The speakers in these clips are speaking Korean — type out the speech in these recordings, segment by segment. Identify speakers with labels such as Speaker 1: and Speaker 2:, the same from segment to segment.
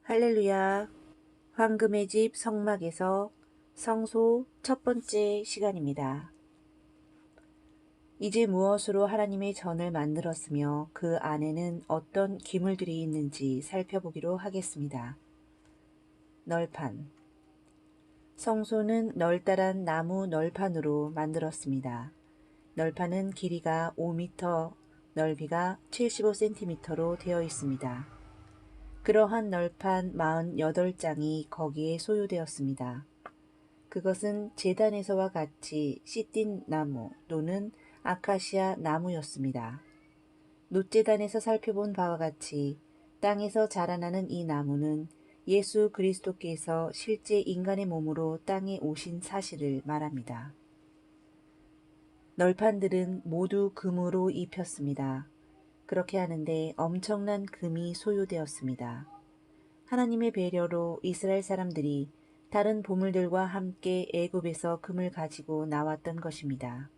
Speaker 1: 할렐루야. 황금의 집 성막에서 성소 첫 번째 시간입니다. 이제 무엇으로 하나님의 전을 만들었으며 그 안에는 어떤 기물들이 있는지 살펴보기로 하겠습니다. 널판. 성소는 널따란 나무 널판으로 만들었습니다. 널판은 길이가 5m, 넓이가 75cm로 되어 있습니다. 그러한 널판 48장이 거기에 소유되었습니다. 그것은 제단에서와 같이 시딘 나무 또는 아카시아 나무였습니다. 놋제단에서 살펴본 바와 같이 땅에서 자라나는 이 나무는 예수 그리스도께서 실제 인간의 몸으로 땅에 오신 사실을 말합니다. 널판들은 모두 금으로 입혔습니다. 그렇게 하는데 엄청난 금이 소요되었습니다. 하나님의 배려로 이스라엘 사람들이 다른 보물들과 함께 애굽에서 금을 가지고 나왔던 것입니다.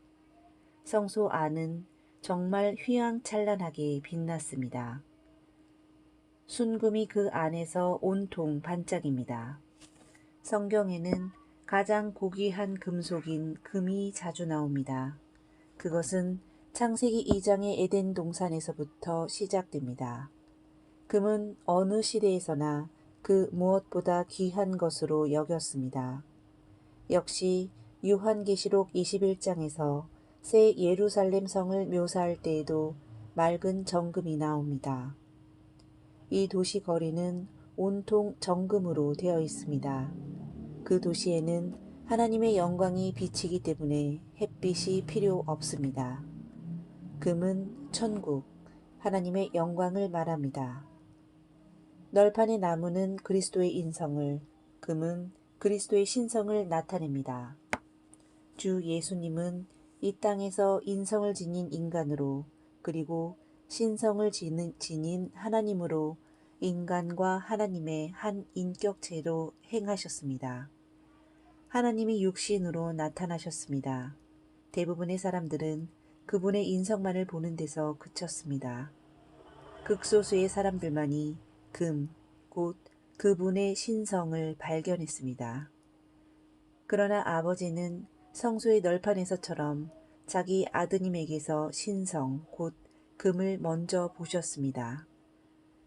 Speaker 1: 성소 안은 정말 휘황찬란하게 빛났습니다. 순금이 그 안에서 온통 반짝입니다. 성경에는 가장 고귀한 금속인 금이 자주 나옵니다. 그것은 창세기 2장의 에덴 동산에서부터 시작됩니다. 금은 어느 시대에서나 그 무엇보다 귀한 것으로 여겼습니다. 역시 요한계시록 21장에서 새 예루살렘 성을 묘사할 때에도 맑은 정금이 나옵니다. 이 도시 거리는 온통 정금으로 되어 있습니다. 그 도시에는 하나님의 영광이 비치기 때문에 햇빛이 필요 없습니다. 금은 천국, 하나님의 영광을 말합니다. 널판의 나무는 그리스도의 인성을, 금은 그리스도의 신성을 나타냅니다. 주 예수님은 이 땅에서 인성을 지닌 인간으로 그리고 신성을 지닌 하나님으로 인간과 하나님의 한 인격체로 행하셨습니다. 하나님이 육신으로 나타나셨습니다. 대부분의 사람들은 그분의 인성만을 보는 데서 그쳤습니다. 극소수의 사람들만이 금, 곧 그분의 신성을 발견했습니다. 그러나 아버지는 성소의 널판에서처럼 자기 아드님에게서 신성, 곧 금을 먼저 보셨습니다.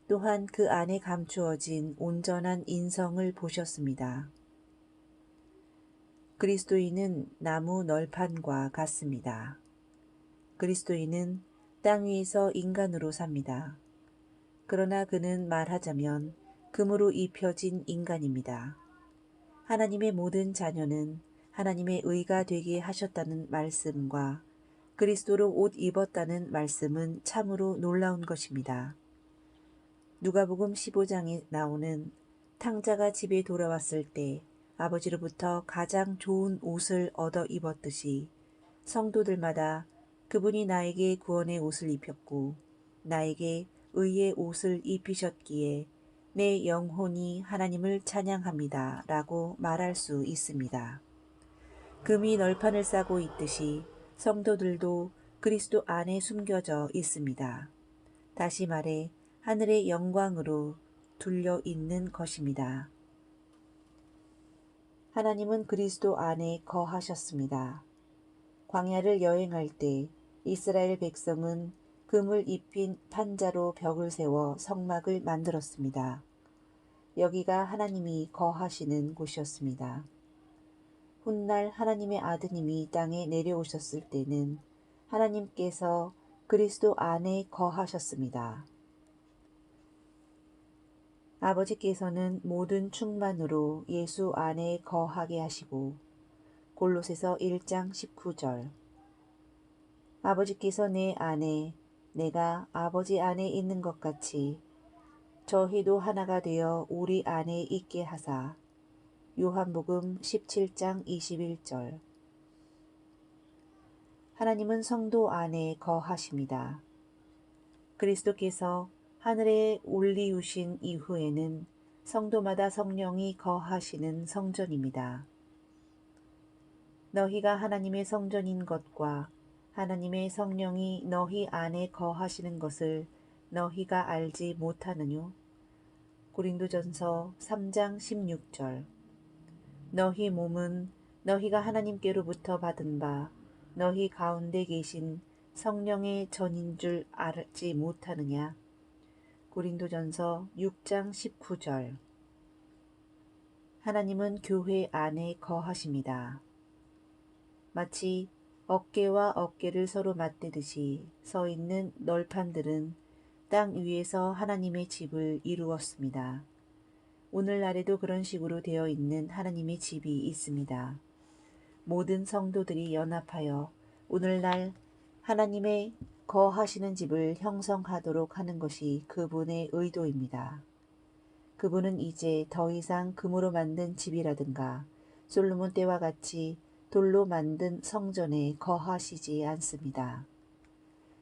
Speaker 1: 또한 그 안에 감추어진 온전한 인성을 보셨습니다. 그리스도인은 나무 널판과 같습니다. 그리스도인은 땅 위에서 인간으로 삽니다. 그러나 그는 말하자면 금으로 입혀진 인간입니다. 하나님의 모든 자녀는 하나님의 의가 되게 하셨다는 말씀과 그리스도로 옷 입었다는 말씀은 참으로 놀라운 것입니다. 누가복음 15장에 나오는 탕자가 집에 돌아왔을 때 아버지로부터 가장 좋은 옷을 얻어 입었듯이 성도들마다 그분이 나에게 구원의 옷을 입혔고 나에게 의의 옷을 입히셨기에 내 영혼이 하나님을 찬양합니다. 라고 말할 수 있습니다. 금이 널판을 싸고 있듯이 성도들도 그리스도 안에 숨겨져 있습니다. 다시 말해 하늘의 영광으로 둘려 있는 것입니다. 하나님은 그리스도 안에 거하셨습니다. 광야를 여행할 때 이스라엘 백성은 금을 입힌 판자로 벽을 세워 성막을 만들었습니다. 여기가 하나님이 거하시는 곳이었습니다. 훗날 하나님의 아드님이 땅에 내려오셨을 때는 하나님께서 그리스도 안에 거하셨습니다. 아버지께서는 모든 충만으로 예수 안에 거하게 하시고 골로새서 1장 19절 아버지께서 내 안에 내가 아버지 안에 있는 것 같이 저희도 하나가 되어 우리 안에 있게 하사 요한복음 17장 21절 하나님은 성도 안에 거하십니다. 그리스도께서 하늘에 올리우신 이후에는 성도마다 성령이 거하시는 성전입니다. 너희가 하나님의 성전인 것과 하나님의 성령이 너희 안에 거하시는 것을 너희가 알지 못하느뇨? 고린도전서 3장 16절. 너희 몸은 너희가 하나님께로부터 받은 바 너희 가운데 계신 성령의 전인 줄 알지 못하느냐. 고린도전서 6장 19절. 하나님은 교회 안에 거하십니다. 마치 어깨와 어깨를 서로 맞대듯이 서 있는 널판들은 땅 위에서 하나님의 집을 이루었습니다. 오늘날에도 그런 식으로 되어 있는 하나님의 집이 있습니다. 모든 성도들이 연합하여 오늘날 하나님의 거하시는 집을 형성하도록 하는 것이 그분의 의도입니다. 그분은 이제 더 이상 금으로 만든 집이라든가 솔로몬 때와 같이 돌로 만든 성전에 거하시지 않습니다.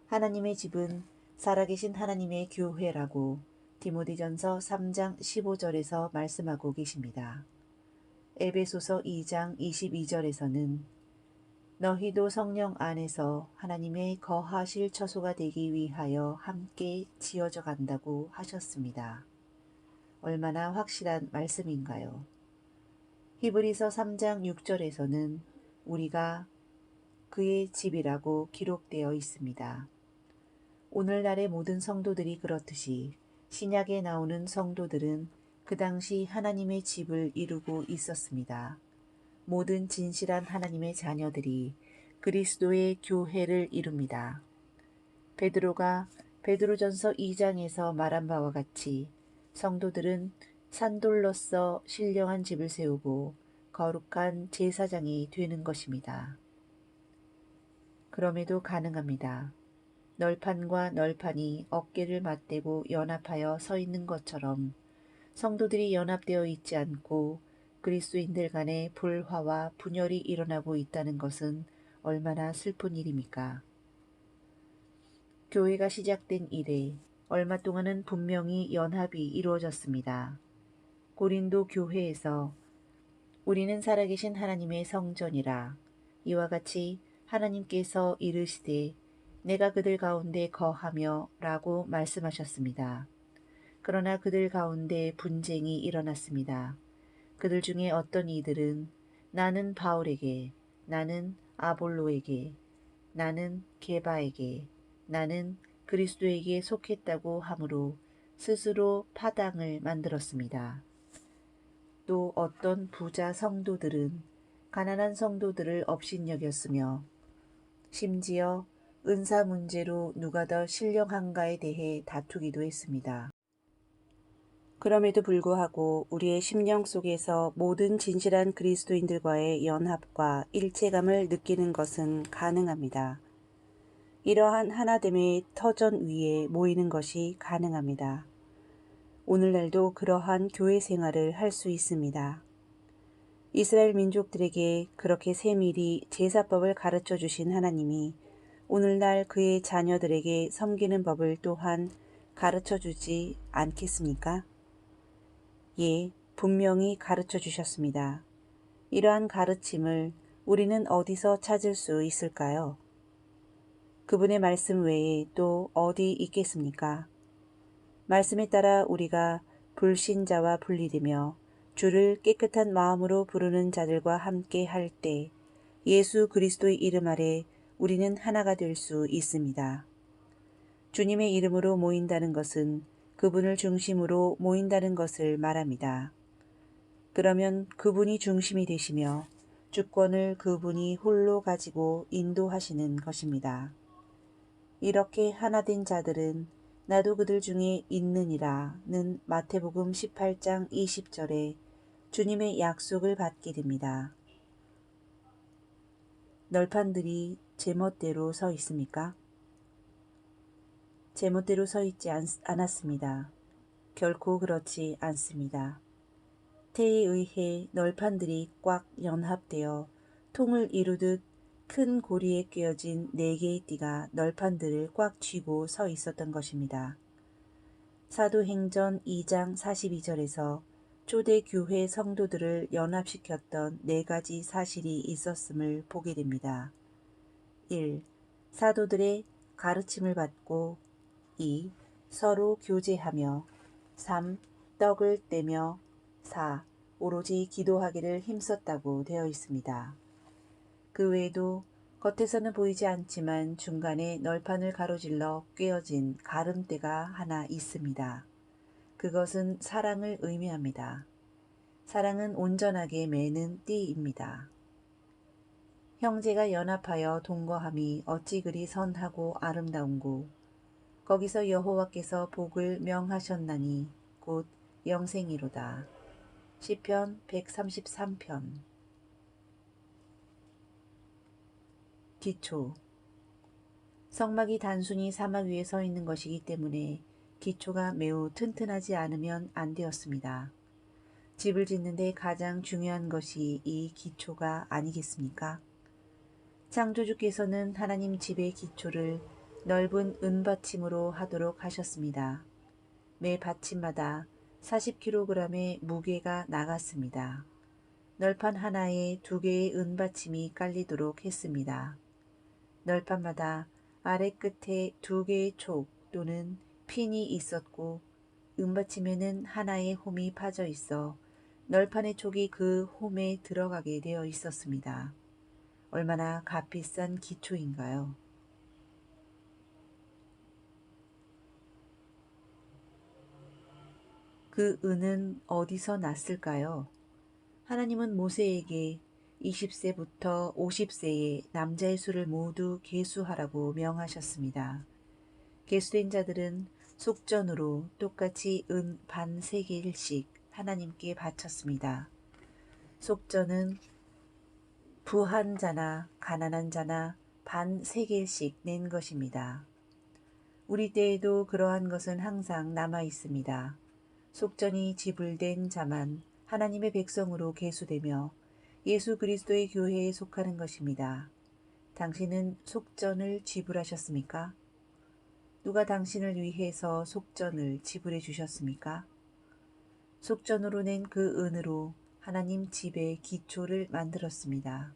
Speaker 1: 하나님의 집은 살아계신 하나님의 교회라고 디모데전서 3장 15절에서 말씀하고 계십니다. 에베소서 2장 22절에서는 너희도 성령 안에서 하나님의 거하실 처소가 되기 위하여 함께 지어져 간다고 하셨습니다. 얼마나 확실한 말씀인가요? 히브리서 3장 6절에서는 우리가 그의 집이라고 기록되어 있습니다. 오늘날의 모든 성도들이 그렇듯이 신약에 나오는 성도들은 그 당시 하나님의 집을 이루고 있었습니다. 모든 진실한 하나님의 자녀들이 그리스도의 교회를 이룹니다. 베드로가 베드로전서 2장에서 말한 바와 같이 성도들은 산돌로서 신령한 집을 세우고 거룩한 제사장이 되는 것입니다. 그럼에도 가능합니다. 널판과 널판이 어깨를 맞대고 연합하여 서 있는 것처럼 성도들이 연합되어 있지 않고 그리스도인들 간에 불화와 분열이 일어나고 있다는 것은 얼마나 슬픈 일입니까? 교회가 시작된 이래 얼마 동안은 분명히 연합이 이루어졌습니다. 고린도 교회에서 우리는 살아계신 하나님의 성전이라 이와 같이 하나님께서 이르시되 내가 그들 가운데 거하며 라고 말씀하셨습니다. 그러나 그들 가운데 분쟁이 일어났습니다. 그들 중에 어떤 이들은 나는 바울에게, 나는 아볼로에게, 나는 게바에게, 나는 그리스도에게 속했다고 하므로 스스로 파당을 만들었습니다. 또 어떤 부자 성도들은 가난한 성도들을 업신여겼으며 심지어 은사 문제로 누가 더 신령한가에 대해 다투기도 했습니다. 그럼에도 불구하고 우리의 심령 속에서 모든 진실한 그리스도인들과의 연합과 일체감을 느끼는 것은 가능합니다. 이러한 하나됨의 터전 위에 모이는 것이 가능합니다. 오늘날도 그러한 교회 생활을 할 수 있습니다. 이스라엘 민족들에게 그렇게 세밀히 제사법을 가르쳐 주신 하나님이 오늘날 그의 자녀들에게 섬기는 법을 또한 가르쳐 주지 않겠습니까? 예, 분명히 가르쳐 주셨습니다. 이러한 가르침을 우리는 어디서 찾을 수 있을까요? 그분의 말씀 외에 또 어디 있겠습니까? 말씀에 따라 우리가 불신자와 분리되며 주를 깨끗한 마음으로 부르는 자들과 함께 할 때 예수 그리스도의 이름 아래 우리는 하나가 될 수 있습니다. 주님의 이름으로 모인다는 것은 그분을 중심으로 모인다는 것을 말합니다. 그러면 그분이 중심이 되시며 주권을 그분이 홀로 가지고 인도하시는 것입니다. 이렇게 하나 된 자들은 나도 그들 중에 있느니라는 마태복음 18장 20절에 주님의 약속을 받게 됩니다. 널판들이 제멋대로 서 있습니까? 제멋대로 서 있지 않았습니다. 결코 그렇지 않습니다. 태에 의해 널판들이 꽉 연합되어 통을 이루듯 큰 고리에 꿰어진 4개의 띠가 널판들을 꽉 쥐고 서 있었던 것입니다. 사도행전 2장 42절에서 초대 교회 성도들을 연합시켰던 4가지 사실이 있었음을 보게 됩니다. 1. 사도들의 가르침을 받고 2. 서로 교제하며 3. 떡을 떼며 4. 오로지 기도하기를 힘썼다고 되어 있습니다. 그 외에도 겉에서는 보이지 않지만 중간에 널판을 가로질러 꿰어진 가름대가 하나 있습니다. 그것은 사랑을 의미합니다. 사랑은 온전하게 매는 띠입니다. 형제가 연합하여 동거함이 어찌 그리 선하고 아름다운고 거기서 여호와께서 복을 명하셨나니 곧 영생이로다. 시편 133편. 기초. 성막이 단순히 사막 위에 서 있는 것이기 때문에 기초가 매우 튼튼하지 않으면 안 되었습니다. 집을 짓는데 가장 중요한 것이 이 기초가 아니겠습니까? 창조주께서는 하나님 집의 기초를 넓은 은받침으로 하도록 하셨습니다. 매 받침마다 40kg의 무게가 나갔습니다. 널판 하나에 2개의 은받침이 깔리도록 했습니다. 널판마다 아래 끝에 2개의 촉 또는 핀이 있었고 은받침에는 하나의 홈이 파져 있어 널판의 촉이 그 홈에 들어가게 되어 있었습니다. 얼마나 값비싼 기초인가요? 그 은은 어디서 났을까요? 하나님은 모세에게 20세부터 50세의 남자의 수를 모두 계수하라고 명하셨습니다. 계수된 자들은 속전으로 똑같이 은 반 세겔씩 하나님께 바쳤습니다. 속전은 부한 자나 가난한 자나 반 세겔씩 낸 것입니다. 우리 때에도 그러한 것은 항상 남아 있습니다. 속전이 지불된 자만 하나님의 백성으로 계수되며 예수 그리스도의 교회에 속하는 것입니다. 당신은 속전을 지불하셨습니까? 누가 당신을 위해서 속전을 지불해 주셨습니까? 속전으로 낸 그 은으로 하나님 집의 기초를 만들었습니다.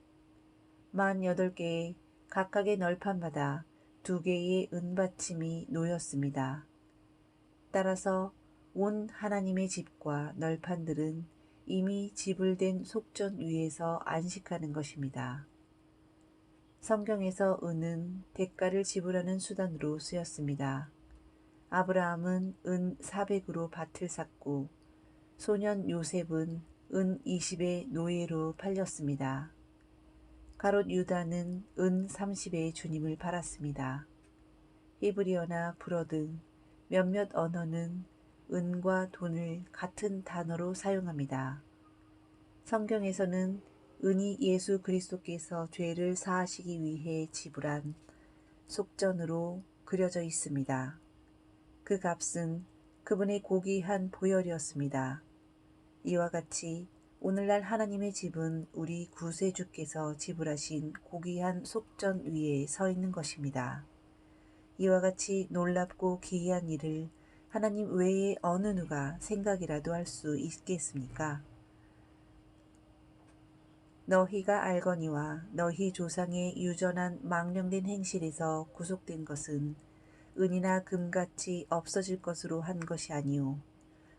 Speaker 1: 48개의 각각의 널판마다 2개의 은받침이 놓였습니다. 따라서 온 하나님의 집과 널판들은 이미 지불된 속전 위에서 안식하는 것입니다. 성경에서 은은 대가를 지불하는 수단으로 쓰였습니다. 아브라함은 은 400으로 밭을 샀고 소년 요셉은 은 20의 노예로 팔렸습니다. 가롯 유다는 은 30의 주님을 팔았습니다. 히브리어나 불어 등 몇몇 언어는 은과 돈을 같은 단어로 사용합니다. 성경에서는 은이 예수 그리스도께서 죄를 사하시기 위해 지불한 속전으로 그려져 있습니다. 그 값은 그분의 고귀한 보혈이었습니다. 이와 같이 오늘날 하나님의 집은 우리 구세주께서 지불하신 고귀한 속전 위에 서 있는 것입니다. 이와 같이 놀랍고 기이한 일을 하나님 외에 어느 누가 생각이라도 할 수 있겠습니까? 너희가 알거니와 너희 조상의 유전한 망령된 행실에서 구속된 것은 은이나 금같이 없어질 것으로 한 것이 아니오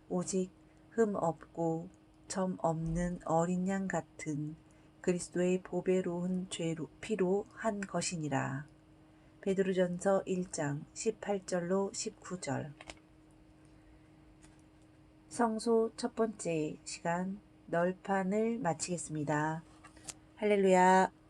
Speaker 1: 오직 흠 없고 점 없는 어린 양 같은 그리스도의 보배로운 피로 한 것이니라. 베드로전서 1장 18절로 19절. 성소 첫 번째 시간 널판을 마치겠습니다. 할렐루야.